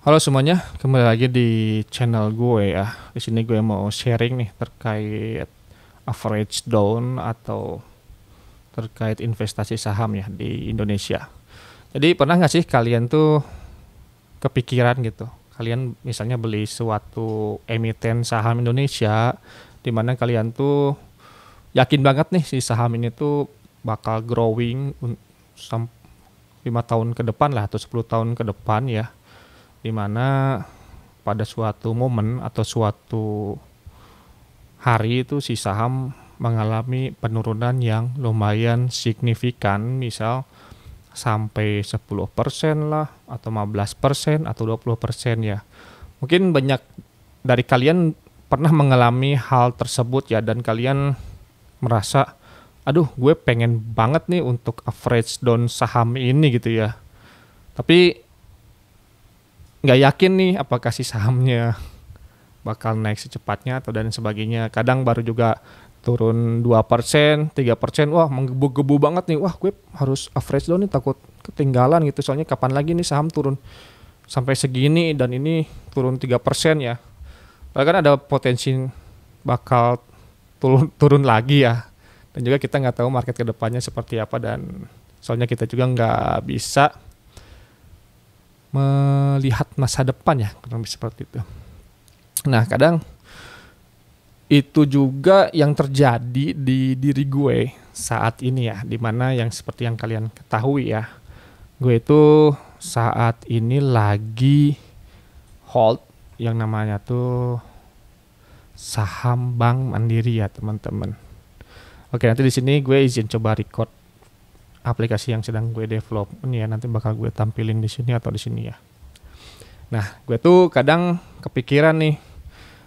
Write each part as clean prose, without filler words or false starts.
Halo semuanya, kembali lagi di channel gue ya. Di sini gue mau sharing nih terkait average down atau terkait investasi saham ya di Indonesia. Jadi pernah nggak sih kalian tuh kepikiran gitu? Kalian misalnya beli suatu emiten saham Indonesia, di mana kalian tuh yakin banget nih si saham ini tuh bakal growing 5 tahun ke depan lah atau 10 tahun ke depan ya, dimana pada suatu momen atau suatu hari itu si saham mengalami penurunan yang lumayan signifikan, misal sampai 10% lah atau 15% atau 20% ya. Mungkin banyak dari kalian pernah mengalami hal tersebut ya, dan kalian merasa aduh gue pengen banget nih untuk average down saham ini gitu ya. Tapi nggak yakin nih apakah si sahamnya bakal naik secepatnya atau dan sebagainya. Kadang baru juga turun 2%, 3%, wah menggebu-gebu banget nih. Wah, gue harus average down nih, takut ketinggalan gitu. Soalnya kapan lagi nih saham turun sampai segini dan ini turun 3% ya. Padahal kan ada potensi bakal turun lagi ya. Dan juga kita nggak tahu market kedepannya seperti apa, dan soalnya kita juga nggak bisa melihat masa depan ya, kurang lebih seperti itu. Nah, kadang itu juga yang terjadi di diri gue saat ini ya, dimana yang seperti yang kalian ketahui ya, gue itu saat ini lagi hold yang namanya tuh saham Bank Mandiri ya teman-teman. Oke, nanti di sini gue izin coba record aplikasi yang sedang gue develop ini ya, nanti bakal gue tampilin di sini atau di sini ya. Nah, gue tuh kadang kepikiran nih,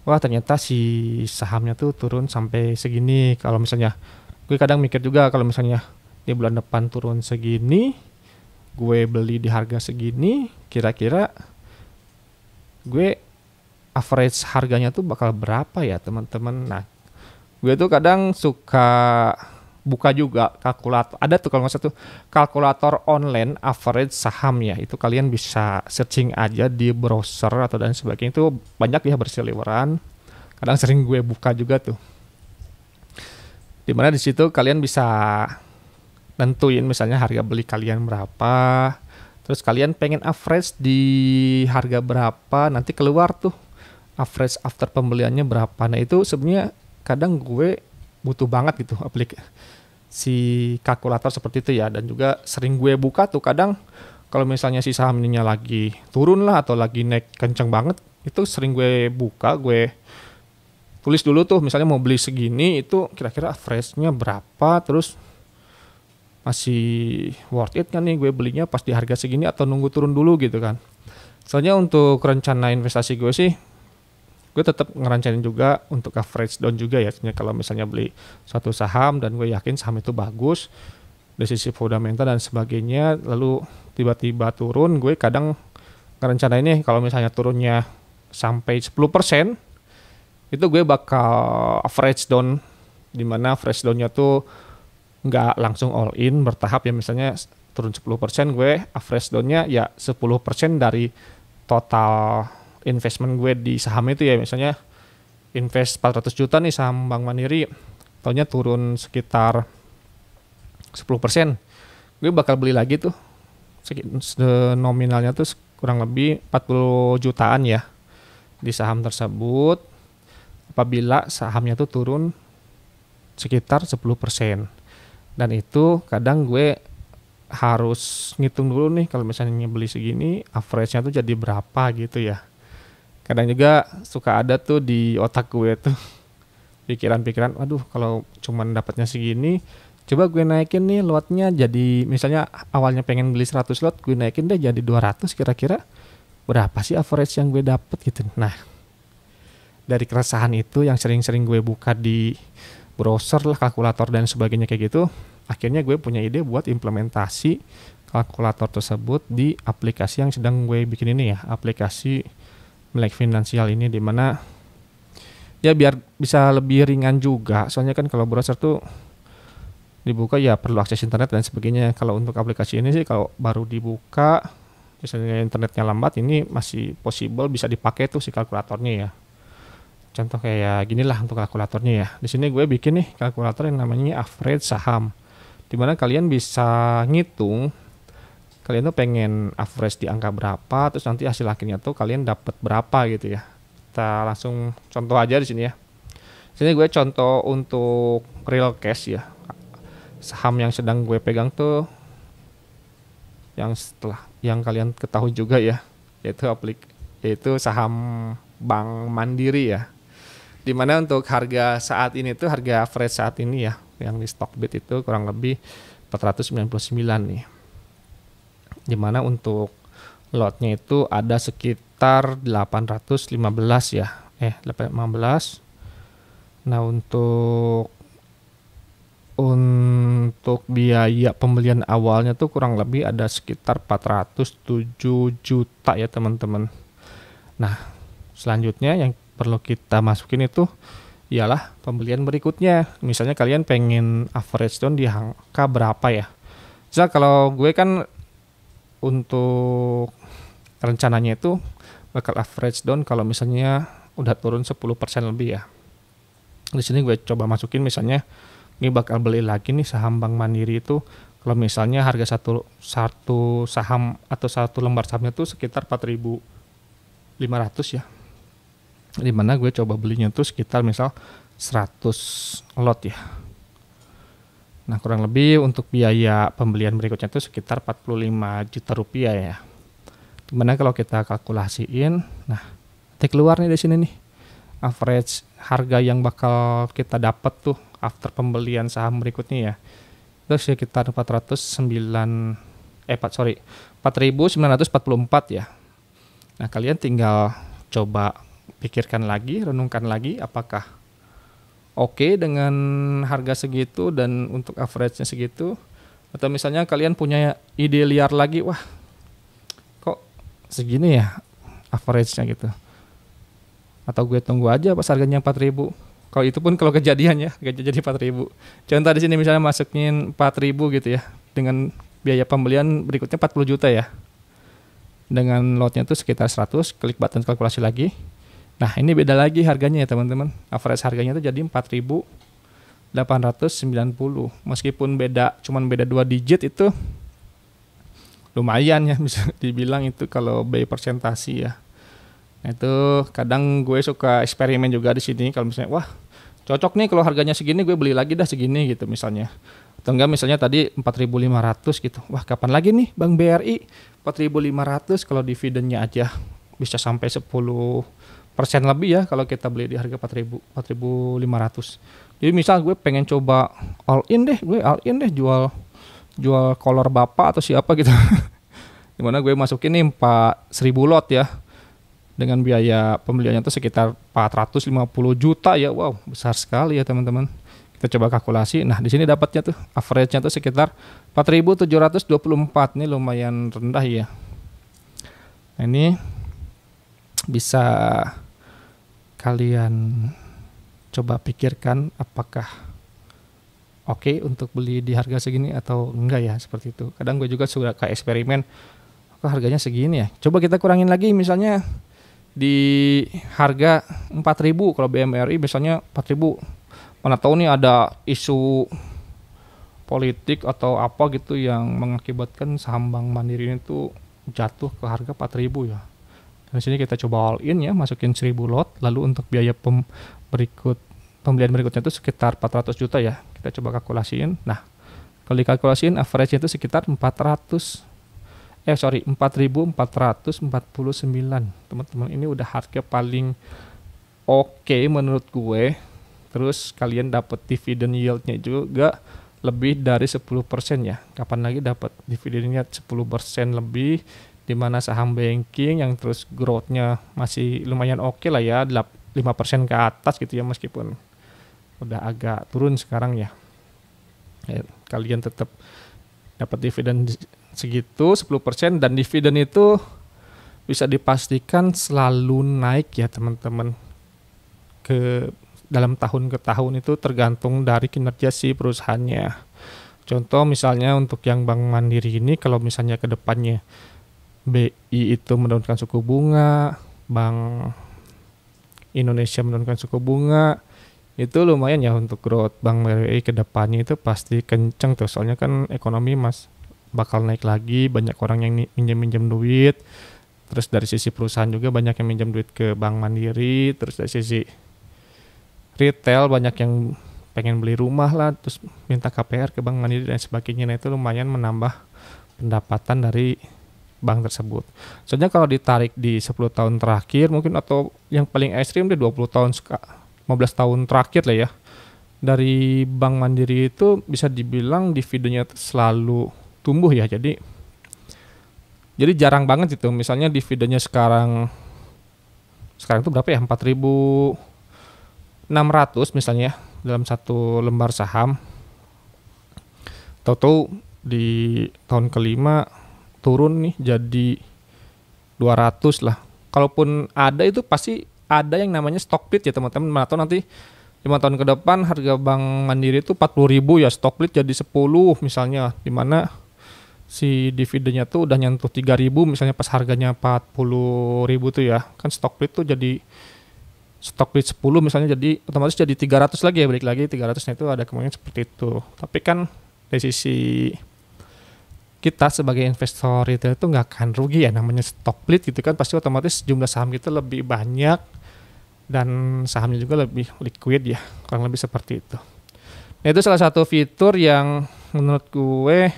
wah ternyata si sahamnya tuh turun sampai segini. Kalau misalnya gue kadang mikir juga, kalau misalnya di bulan depan turun segini, gue beli di harga segini, kira-kira gue average harganya tuh bakal berapa ya teman-teman. Nah, gue tuh kadang suka buka juga kalkulator. Ada tuh kalau nggak salah tuh kalkulator online average saham ya. Itu kalian bisa searching aja di browser atau dan sebagainya. Itu banyak ya berseliweran. Kadang sering gue buka juga tuh. Dimana di situ kalian bisa nentuin misalnya harga beli kalian berapa. Terus kalian pengen average di harga berapa, nanti keluar tuh average after pembeliannya berapa. Nah itu sebenarnya kadang gue butuh banget gitu si kalkulator seperti itu ya. Dan juga sering gue buka tuh kadang kalau misalnya si saham ininya lagi turun lah atau lagi naik kenceng banget, itu sering gue buka, gue tulis dulu tuh misalnya mau beli segini, itu kira-kira average-nya berapa, terus masih worth it kan nih gue belinya pas di harga segini atau nunggu turun dulu gitu kan. Soalnya untuk rencana investasi gue sih, gue tetap ngerancangin juga untuk average down juga ya. Kalau misalnya beli suatu saham dan gue yakin saham itu bagus dari sisi fundamental dan sebagainya, lalu tiba-tiba turun, gue kadang ngerencanain ini kalau misalnya turunnya sampai 10%, itu gue bakal average down, dimana average downnya tuh nggak langsung all in, bertahap ya. Misalnya turun 10%, gue average downnya ya 10% dari total investment gue di saham itu ya. Misalnya invest 400 juta nih saham Bank Mandiri, taunya turun sekitar 10%, gue bakal beli lagi tuh nominalnya tuh kurang lebih 40 jutaan ya di saham tersebut apabila sahamnya tuh turun sekitar 10%. Dan itu kadang gue harus ngitung dulu nih, kalau misalnya beli segini average-nya tuh jadi berapa gitu ya. Kadang juga suka ada tuh di otak gue tuh pikiran-pikiran, aduh kalau cuman dapatnya segini, coba gue naikin nih lotnya, jadi misalnya awalnya pengen beli 100 lot, gue naikin deh jadi 200, kira-kira berapa sih average yang gue dapet gitu. Nah, dari keresahan itu yang sering-sering gue buka di browser lah, kalkulator dan sebagainya kayak gitu, akhirnya gue punya ide buat implementasi kalkulator tersebut di aplikasi yang sedang gue bikin ini ya, aplikasi Melek Finansial ini, dimana ya biar bisa lebih ringan juga. Soalnya kan kalau browser tuh dibuka ya perlu akses internet dan sebagainya. Kalau untuk aplikasi ini sih kalau baru dibuka misalnya internetnya lambat, ini masih possible bisa dipakai tuh si kalkulatornya ya. Contoh kayak gini lah untuk kalkulatornya ya. Di sini gue bikin nih kalkulator yang namanya average saham. Dimana kalian bisa ngitung kalian tuh pengen average di angka berapa, terus nanti hasil akhirnya tuh kalian dapat berapa gitu ya. Kita langsung contoh aja di sini ya. Di sini gue contoh untuk real cash ya. Saham yang sedang gue pegang tuh yang kalian ketahui juga ya, yaitu saham Bank Mandiri ya. Dimana untuk harga saat ini tuh harga average saat ini ya yang di Stockbit itu kurang lebih 499 nih. Dimana untuk lotnya itu ada sekitar 815 ya. 815. Nah untuk biaya pembelian awalnya tuh kurang lebih ada sekitar 407 juta ya teman-teman. Nah selanjutnya yang perlu kita masukin itu ialah pembelian berikutnya. Misalnya kalian pengen average down di angka berapa ya. Misal kalau gue kan untuk rencananya itu bakal average down kalau misalnya udah turun 10% lebih ya. Di sini gue coba masukin misalnya ini bakal beli lagi nih saham Bank Mandiri itu kalau misalnya harga satu saham atau satu lembar sahamnya tuh sekitar 4.500 ya. Dimana gue coba belinya tuh sekitar misal 100 lot ya. Nah kurang lebih untuk biaya pembelian berikutnya tuh sekitar 45 juta rupiah ya. Dimana kalau kita kalkulasiin, nah nanti keluar nih di sini nih average harga yang bakal kita dapat tuh after pembelian saham berikutnya ya. Itu sekitar 4.944 ya. Nah kalian tinggal coba pikirkan lagi, renungkan lagi apakah oke dengan harga segitu dan untuk average-nya segitu, atau misalnya kalian punya ide liar lagi, wah kok segini ya average-nya gitu, atau gue tunggu aja pas harganya 4.000. Kalau itu pun kalau kejadiannya gak jadi 4.000. Contoh di sini misalnya masukin 4.000 gitu ya, dengan biaya pembelian berikutnya 40 juta ya, dengan lotnya tuh sekitar 100, klik button kalkulasi lagi. Nah ini beda lagi harganya ya teman-teman. Average harganya itu jadi 4.890. Meskipun cuman beda 2 digit itu lumayan ya, bisa dibilang itu kalau by persentasi ya. Nah, itu kadang gue suka eksperimen juga di sini. Kalau misalnya wah cocok nih kalau harganya segini gue beli lagi dah segini gitu misalnya. Atau enggak misalnya tadi 4.500 gitu. Wah kapan lagi nih Bank BRI 4.500 kalau dividennya aja bisa sampai 10% lebih ya kalau kita beli di harga 4.500. Jadi misal gue pengen coba all in deh jual kolor bapak atau siapa gitu. Dimana gue masukin nih 4.000 lot ya. Dengan biaya pembeliannya itu sekitar 450 juta ya. Wow, besar sekali ya teman-teman. Kita coba kalkulasi. Nah, di sini dapatnya tuh average-nya tuh sekitar 4.724. Ini lumayan rendah ya. Nah, ini bisa kalian coba pikirkan apakah oke untuk beli di harga segini atau enggak ya, seperti itu. Kadang gue juga suka kayak eksperimen, kok harganya segini ya. Coba kita kurangin lagi misalnya di harga 4.000 kalau BMRI misalnya 4.000. Mana tahu nih ada isu politik atau apa gitu yang mengakibatkan saham Bank Mandiri ini tuh jatuh ke harga 4.000 ya. Dan di sini kita coba all in ya, masukin 1.000 lot, lalu untuk biaya pembelian berikutnya itu sekitar 400 juta ya. Kita coba kalkulasiin. Nah, kalau dikalkulasiin average itu sekitar 4.449. Teman-teman, ini udah harga paling oke menurut gue. Terus kalian dapat dividen yieldnya juga lebih dari 10% ya. Kapan lagi dapat dividennya 10% lebih, di mana saham banking yang terus growth-nya masih lumayan oke lah ya, 5% ke atas gitu ya, meskipun udah agak turun sekarang ya. Kalian tetap dapat dividen segitu 10%, dan dividen itu bisa dipastikan selalu naik ya teman-teman. Dalam tahun ke tahun itu tergantung dari kinerja si perusahaannya. Contoh misalnya untuk yang Bank Mandiri ini, kalau misalnya ke depannya BI itu menurunkan suku bunga, Bank Indonesia menurunkan suku bunga, itu lumayan ya untuk growth Bank BRI ke depannya itu pasti kenceng tuh, soalnya kan ekonomi bakal naik lagi, banyak orang yang minjem duit, terus dari sisi perusahaan juga banyak yang minjem duit ke Bank Mandiri, terus dari sisi retail banyak yang pengen beli rumah lah, terus minta KPR ke Bank Mandiri dan sebagainya. Nah itu lumayan menambah pendapatan dari bank tersebut. Soalnya kalau ditarik di 10 tahun terakhir mungkin, atau yang paling ekstrim di 20 tahun 15 tahun terakhir lah ya, dari Bank Mandiri itu bisa dibilang dividennya selalu tumbuh ya. Jadi jarang banget itu. Misalnya dividennya sekarang itu berapa ya? 4.600 misalnya dalam satu lembar saham. Tahu-tahu di tahun kelima turun nih jadi 200 lah. Kalaupun ada itu pasti ada yang namanya stock split ya teman-teman. Atau nanti 5 tahun ke depan harga Bank Mandiri itu 40.000 ya, stock split jadi 10 misalnya, dimana si dividennya tuh udah nyentuh 3.000 misalnya pas harganya 40.000 tuh ya. Kan stock split tuh jadi stock split 10 misalnya, jadi otomatis jadi 300 lagi ya, balik lagi 300. Nah itu ada kemungkinan seperti itu. Tapi kan dari sisi kita sebagai investor retail itu nggak akan rugi ya, namanya stock split gitu kan, pasti otomatis jumlah saham kita lebih banyak dan sahamnya juga lebih liquid ya, kurang lebih seperti itu. Nah itu salah satu fitur yang menurut gue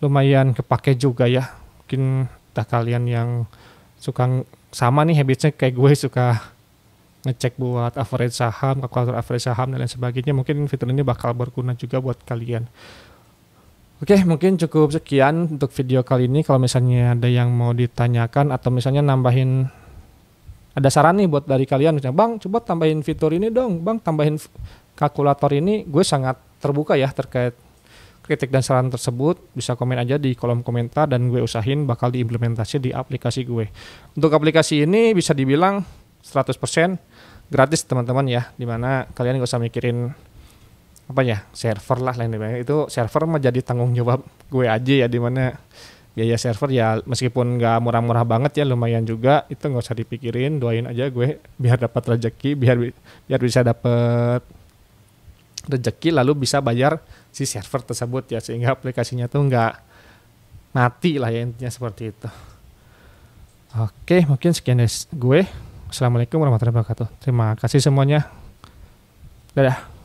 lumayan kepake juga ya. Mungkin entah kalian yang suka sama nih habitsnya kayak gue, suka ngecek buat average saham, kalkulator average saham dan lain sebagainya, mungkin fitur ini bakal berguna juga buat kalian. Oke, mungkin cukup sekian untuk video kali ini. Kalau misalnya ada yang mau ditanyakan atau misalnya nambahin, ada saran nih buat dari kalian, misalnya Bang coba tambahin fitur ini dong, Bang tambahin kalkulator ini, gue sangat terbuka ya terkait kritik dan saran tersebut. Bisa komen aja di kolom komentar dan gue usahain bakal diimplementasi di aplikasi gue. Untuk aplikasi ini bisa dibilang 100% gratis teman-teman ya, dimana kalian gak usah mikirin apa ya, server lah lain sebagainya. Itu server mah jadi tanggung jawab gue aja ya, dimana biaya server ya meskipun gak murah-murah banget ya, lumayan juga, itu gak usah dipikirin, doain aja gue biar dapat rezeki, biar bisa dapat rezeki lalu bisa bayar si server tersebut ya, sehingga aplikasinya tuh gak mati lah ya, intinya seperti itu. Oke, mungkin sekian dari gue. Assalamualaikum warahmatullahi wabarakatuh. Terima kasih semuanya. Dadah.